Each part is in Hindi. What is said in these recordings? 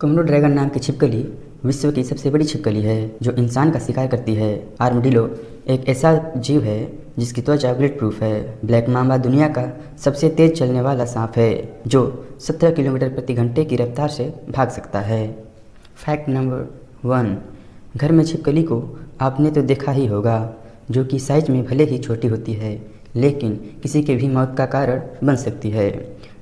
कोमोडो ड्रैगन नाम की छिपकली विश्व की सबसे बड़ी छिपकली है जो इंसान का शिकार करती है। आर्मडिलो एक ऐसा जीव है जिसकी त्वचा बुलेट प्रूफ है। ब्लैक माम्बा दुनिया का सबसे तेज चलने वाला सांप है जो 17 किलोमीटर प्रति घंटे की रफ्तार से भाग सकता है। फैक्ट नंबर 1, घर में छिपकली को आपने तो देखा ही होगा, जो कि साइज में भले ही छोटी होती है लेकिन किसी के भी मौत का कारण बन सकती है।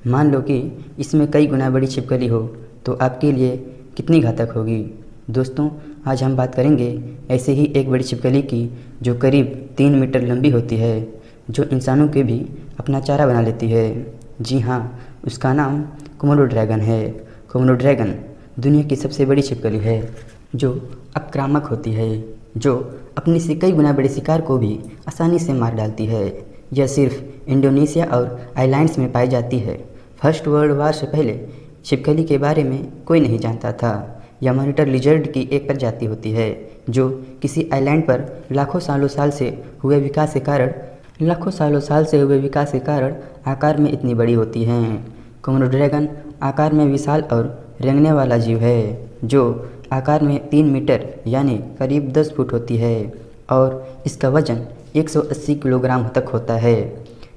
मान लो कि इसमें कई गुना बड़ी छिपकली हो तो आपके लिए कितनी घातक होगी। दोस्तों, आज हम बात करेंगे ऐसे ही एक बड़ी छिपकली की जो करीब 3 मीटर लंबी होती है, जो इंसानों के भी अपना चारा बना लेती है। जी हाँ, उसका नाम कोमोडो ड्रैगन है। कोमोडो ड्रैगन दुनिया की सबसे बड़ी छिपकली है जो आक्रामक होती है, जो अपने से कई गुना बड़े शिकार को भी आसानी से मार डालती है। यह सिर्फ इंडोनेशिया और आइलैंड्स में पाई जाती है। फर्स्ट वर्ल्ड वार से पहले छिपकली के बारे में कोई नहीं जानता था। यह मॉनिटर लिजर्ड की एक प्रजाति होती है जो किसी आइलैंड पर लाखों साल से हुए विकास के कारण आकार में इतनी बड़ी होती हैं। कोमोडो ड्रैगन आकार में विशाल और रेंगने वाला जीव है जो आकार में 3 मीटर यानी करीब 10 फुट होती है और इसका वजन 180 किलोग्राम तक होता है।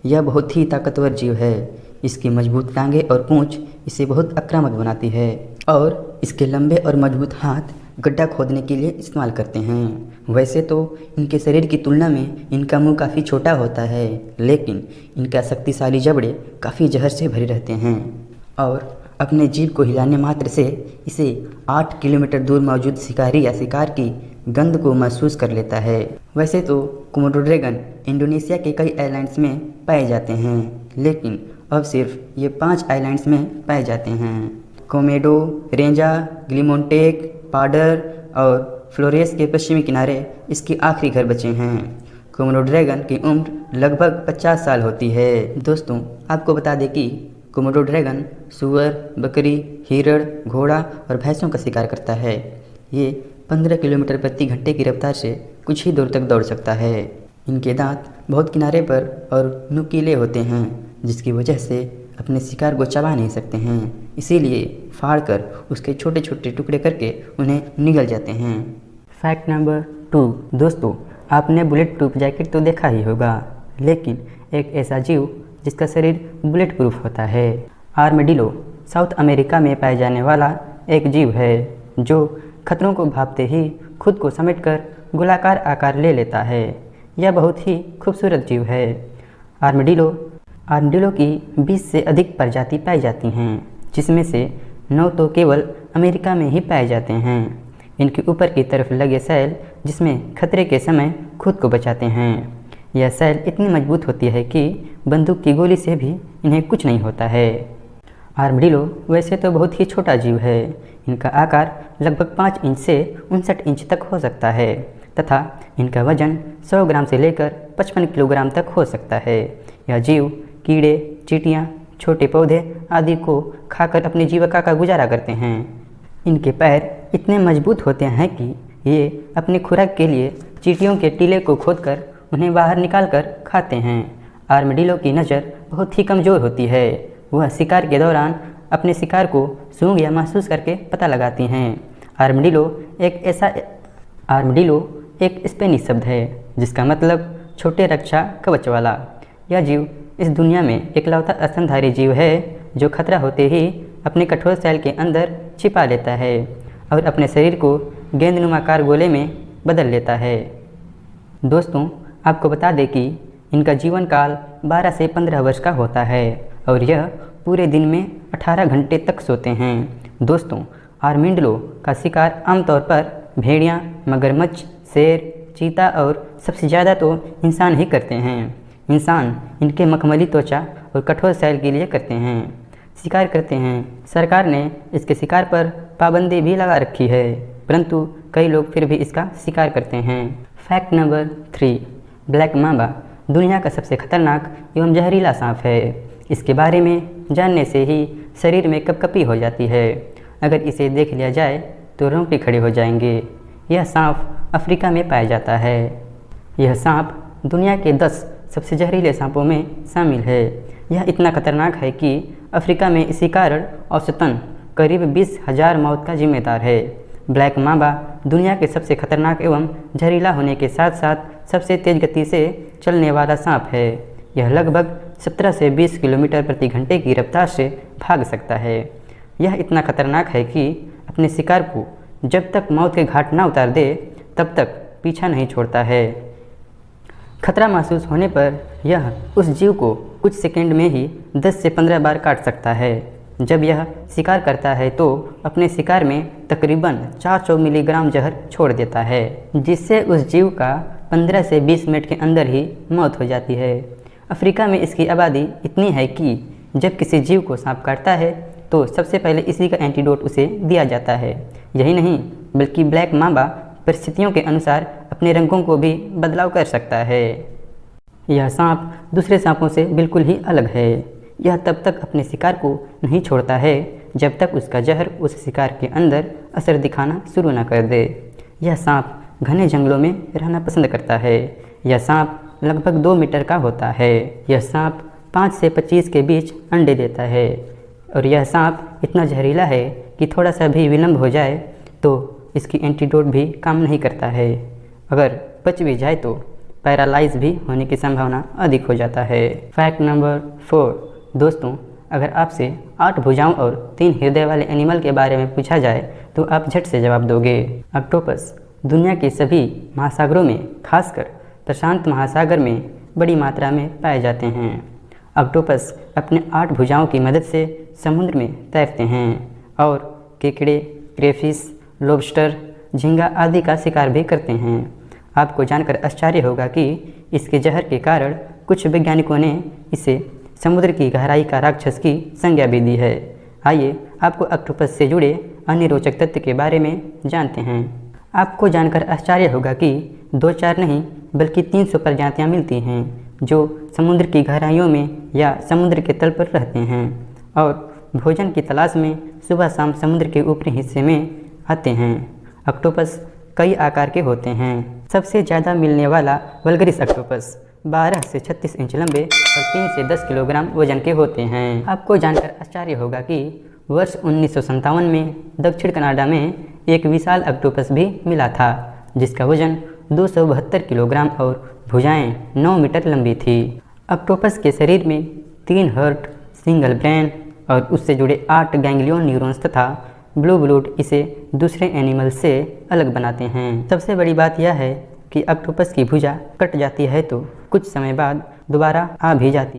यह बहुत ही ताकतवर जीव है। इसकी मजबूत टांगें और पूंछ इसे बहुत आक्रामक बनाती है और इसके लंबे और मजबूत हाथ गड्ढा खोदने के लिए इस्तेमाल करते हैं। वैसे तो इनके शरीर की तुलना में इनका मुंह काफ़ी छोटा होता है, लेकिन इनका शक्तिशाली जबड़े काफ़ी जहर से भरे रहते हैं और अपने जीभ को हिलाने मात्र से इसे 8 किलोमीटर दूर मौजूद शिकारी या शिकार की गंध को महसूस कर लेता है। वैसे तो कोमोडो ड्रैगन इंडोनेशिया के कई आइलैंड्स में पाए जाते हैं, लेकिन अब सिर्फ ये 5 आइलैंड्स में पाए जाते हैं। कोमोडो, रेंजा, ग्लिमोंटेक, पाडर और फ्लोरेस के पश्चिमी किनारे इसके आखिरी घर बचे हैं। कोमोडो ड्रैगन की उम्र लगभग 50 साल होती है। दोस्तों, आपको बता दें कि कोमोडो ड्रैगन सूअर, बकरी, हिरण, घोड़ा और भैंसों का शिकार करता है। ये 15 किलोमीटर प्रति घंटे की रफ्तार से कुछ ही दूर तक दौड़ सकता है। इनके दांत बहुत किनारे पर और नुकीले होते हैं, जिसकी वजह से अपने शिकार को चबा नहीं सकते हैं, इसीलिए फाड़कर उसके छोटे छोटे टुकड़े करके उन्हें निगल जाते हैं। फैक्ट नंबर 2, दोस्तों, आपने बुलेट प्रूफ जैकेट तो देखा ही होगा, लेकिन एक ऐसा जीव जिसका शरीर बुलेट प्रूफ होता है। आर्मडिलो साउथ अमेरिका में पाए जाने वाला एक जीव है जो खतरों को भांपते ही खुद को समेटकर गोलाकार आकार ले लेता है। यह बहुत ही खूबसूरत जीव है। आर्मडिलो की 20 से अधिक प्रजाति पाई जाती हैं, जिसमें से 9 तो केवल अमेरिका में ही पाए जाते हैं। इनके ऊपर की तरफ लगे सैल जिसमें खतरे के समय खुद को बचाते हैं। यह सैल इतनी मजबूत होती है कि बंदूक की गोली से भी इन्हें कुछ नहीं होता है। आर्मडिलो वैसे तो बहुत ही छोटा जीव है। इनका आकार लगभग 5 इंच से 59 इंच तक हो सकता है तथा इनका वजन 100 ग्राम से लेकर 55 किलोग्राम तक हो सकता है। यह जीव कीड़े, चींटियाँ, छोटे पौधे आदि को खाकर अपनी जीविका का गुजारा करते हैं। इनके पैर इतने मजबूत होते हैं कि ये अपनी खुराक के लिए चींटियों के टीले को खोदकर उन्हें बाहर निकालकर खाते हैं। आर्मडिलो की नज़र बहुत ही कमज़ोर होती है। वह शिकार के दौरान अपने शिकार को सूंघ या महसूस करके पता लगाती हैं। आर्मडिलो एक स्पेनिश शब्द है जिसका मतलब छोटे रक्षा कवच वाला। यह जीव इस दुनिया में इकलौता स्तनधारी जीव है जो खतरा होते ही अपने कठोर सैल के अंदर छिपा लेता है और अपने शरीर को गेंदनुमाकार गोले में बदल लेता है। दोस्तों, आपको बता दें कि इनका जीवन काल 12 से 15 वर्ष का होता है और यह पूरे दिन में 18 घंटे तक सोते हैं। दोस्तों, आर्मडिलो का शिकार आमतौर पर भेड़िया, मगरमच्छ, शेर, चीता और सबसे ज़्यादा तो इंसान ही करते हैं। इंसान इनके मखमली त्वचा और कठोर सैल के लिए शिकार करते हैं। सरकार ने इसके शिकार पर पाबंदी भी लगा रखी है, परंतु कई लोग फिर भी इसका शिकार करते हैं। फैक्ट नंबर 3, ब्लैक माम्बा दुनिया का सबसे खतरनाक एवं जहरीला सांप है। इसके बारे में जानने से ही शरीर में कपकपी हो जाती है। अगर इसे देख लिया जाए तो रोंगटे खड़े हो जाएंगे। यह सांप अफ्रीका में पाया जाता है। यह सांप दुनिया के 10 सबसे जहरीले सांपों में शामिल है। यह इतना खतरनाक है कि अफ्रीका में इसी कारण औसतन करीब 20,000 मौत का जिम्मेदार है। ब्लैक मांबा दुनिया के सबसे खतरनाक एवं जहरीला होने के साथ साथ सबसे तेज गति से चलने वाला सांप है। यह लगभग 17 से 20 किलोमीटर प्रति घंटे की रफ्तार से भाग सकता है। यह इतना खतरनाक है कि अपने शिकार को जब तक मौत के घाट ना उतार दे तब तक पीछा नहीं छोड़ता है। खतरा महसूस होने पर यह उस जीव को कुछ सेकंड में ही 10 से 15 बार काट सकता है। जब यह शिकार करता है तो अपने शिकार में तकरीबन 400 मिलीग्राम जहर छोड़ देता है, जिससे उस जीव का 15 से 20 मिनट के अंदर ही मौत हो जाती है। अफ्रीका में इसकी आबादी इतनी है कि जब किसी जीव को सांप काटता है तो सबसे पहले इसी का एंटीडोट उसे दिया जाता है। यही नहीं बल्कि ब्लैक मांबा परिस्थितियों के अनुसार अपने रंगों को भी बदलाव कर सकता है। यह सांप दूसरे सांपों से बिल्कुल ही अलग है। यह तब तक अपने शिकार को नहीं छोड़ता है जब तक उसका जहर उस शिकार के अंदर असर दिखाना शुरू न कर दे। यह सांप घने जंगलों में रहना पसंद करता है। यह सांप लगभग 2 मीटर का होता है। यह सांप 5 से 25 के बीच अंडे देता है और यह सांप इतना जहरीला है कि थोड़ा सा भी विलम्ब हो जाए तो इसकी एंटीडोट भी काम नहीं करता है। अगर बच भी जाए तो पैरालाइज भी होने की संभावना अधिक हो जाता है। फैक्ट नंबर 4 दोस्तों, अगर आपसे 8 भुजाओं और 3 हृदय वाले एनिमल के बारे में पूछा जाए तो आप झट से जवाब दोगे। ऑक्टोपस दुनिया के सभी महासागरों में खासकर प्रशांत महासागर में बड़ी मात्रा में पाए जाते हैं। ऑक्टोपस अपने 8 भुजाओं की मदद से समुद्र में तैरते हैं और केकड़े, क्रेफिश, लॉबस्टर, झींगा आदि का शिकार भी करते हैं। आपको जानकर आश्चर्य होगा कि इसके जहर के कारण कुछ वैज्ञानिकों ने इसे समुद्र की गहराई का राक्षस की संज्ञा भी दी है। आइए आपको ऑक्टोपस से जुड़े अन्य रोचक तथ्य के बारे में जानते हैं। आपको जानकर आश्चर्य होगा कि 2-4 नहीं बल्कि 300 प्रजातियाँ मिलती हैं जो समुद्र की गहराइयों में या समुद्र के तल पर रहते हैं और भोजन की तलाश में सुबह शाम समुद्र के ऊपरी हिस्से में आते हैं। ऑक्टोपस कई आकार के होते हैं। सबसे ज़्यादा मिलने वाला वल्गरिस ऑक्टोपस 12 से 36 इंच लंबे और 3 से 10 किलोग्राम वजन के होते हैं। आपको जानकर आश्चर्य होगा कि वर्ष 1957 में दक्षिण कनाडा में एक विशाल ऑक्टोपस भी मिला था जिसका वजन 272 किलोग्राम और भुजाएं 9 मीटर लंबी थी। ऑक्टोपस के शरीर में 3 हार्ट, सिंगल ब्रेन और उससे जुड़े 8 गैंग्लियन न्यूरॉन्स तथा ब्लू ब्लूड इसे दूसरे एनिमल से अलग बनाते हैं। सबसे बड़ी बात यह है कि ऑक्टोपस की भुजा कट जाती है तो कुछ समय बाद दोबारा आ भी जाती